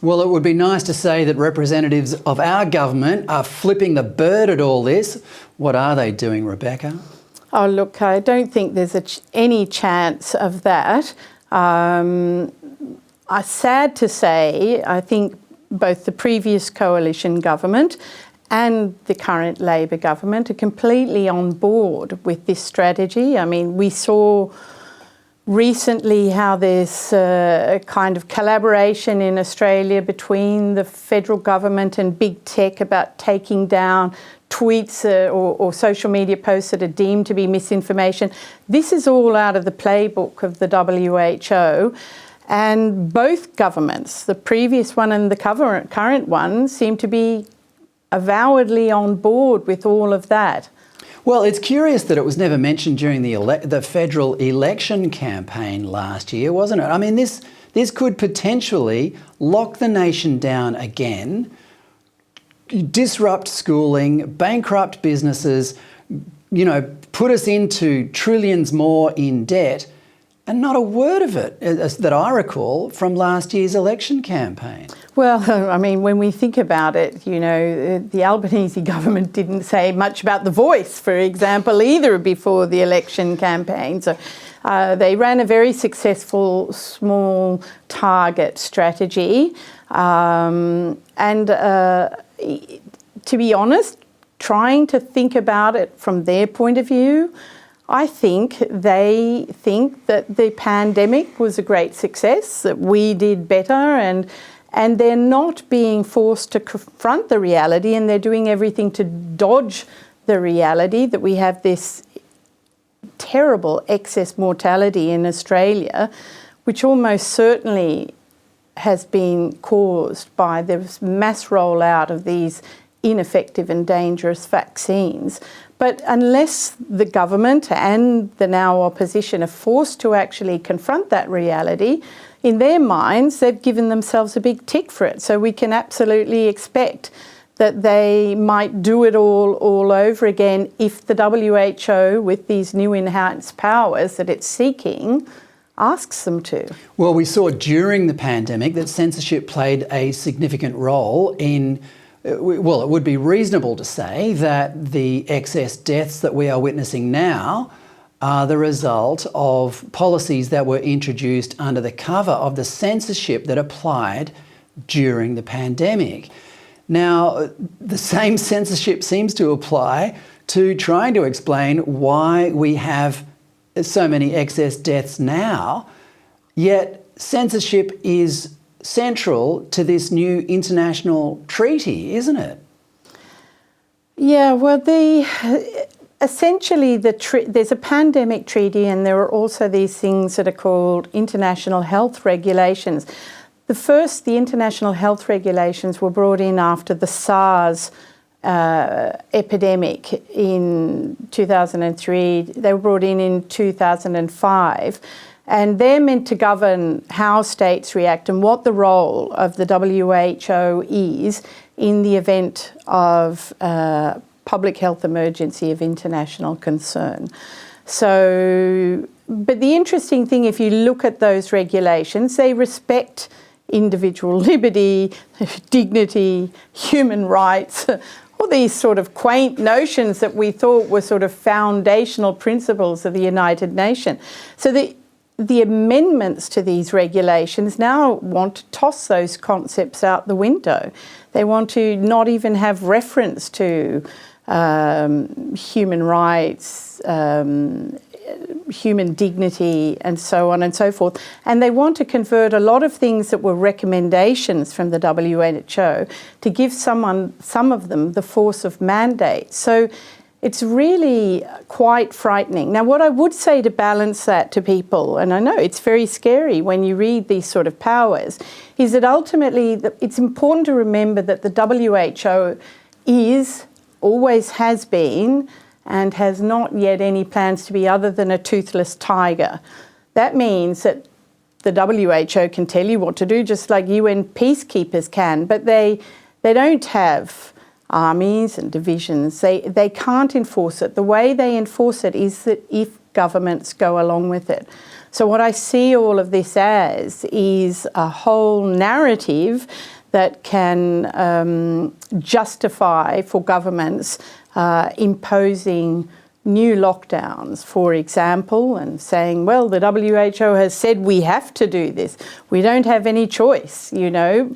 Well, it would be nice to say that representatives of our government are flipping the bird at all this. What are they doing, Rebecca? Oh, look, I don't think there's any chance of that. Sad to say, I think both the previous coalition government and the current Labor government are completely on board with this strategy. I mean, we saw recently how there's a kind of collaboration in Australia between the federal government and big tech about taking down tweets or social media posts that are deemed to be misinformation. This is all out of the playbook of the WHO. And both governments, the previous one and the current one, seem to be avowedly on board with all of that. Well, it's curious that it was never mentioned during the federal election campaign last year, wasn't it? I mean, this could potentially lock the nation down again, disrupt schooling, bankrupt businesses, put us into trillions more in debt, and not a word of it, that I recall, from last year's election campaign. Well, I mean, when we think about it, the Albanese government didn't say much about The Voice, for example, either before the election campaign. So they ran a very successful small target strategy. To be honest, trying to think about it from their point of view, I think they think that the pandemic was a great success, that we did better, and they're not being forced to confront the reality, and they're doing everything to dodge the reality that we have this terrible excess mortality in Australia, which almost certainly has been caused by the mass rollout of these ineffective and dangerous vaccines. But unless the government and the now opposition are forced to actually confront that reality, in their minds, they've given themselves a big tick for it. So we can absolutely expect that they might do it all over again if the WHO, with these new enhanced powers that it's seeking, asks them to. Well, we saw during the pandemic that censorship played a significant role in, well, it would be reasonable to say that the excess deaths that we are witnessing now are the result of policies that were introduced under the cover of the censorship that applied during the pandemic. Now, the same censorship seems to apply to trying to explain why we have so many excess deaths now, yet censorship is central to this new international treaty, isn't it? Yeah, well, essentially there's a pandemic treaty, and there are also these things that are called international health regulations. The international health regulations were brought in after the SARS epidemic in 2003. They were brought in 2005. And they're meant to govern how states react and what the role of the WHO is in the event of public health emergency of international concern. So, but the interesting thing, if you look at those regulations, they respect individual liberty, dignity, human rights, all these sort of quaint notions that we thought were sort of foundational principles of the United Nations. So the amendments to these regulations now want to toss those concepts out the window. They want to not even have reference to human rights, human dignity, and so on and so forth. And they want to convert a lot of things that were recommendations from the WHO to give some of them the force of mandate. So it's really quite frightening. Now, what I would say to balance that to people, and I know it's very scary when you read these sort of powers, is that ultimately it's important to remember that the WHO always has been, and has not yet any plans to be other than a toothless tiger. That means that the WHO can tell you what to do, just like UN peacekeepers can, but they don't have armies and divisions. They can't enforce it. The way they enforce it is that if governments go along with it. So what I see all of this as is a whole narrative that can justify for governments imposing new lockdowns, for example, and saying, well, the WHO has said we have to do this. We don't have any choice, you know.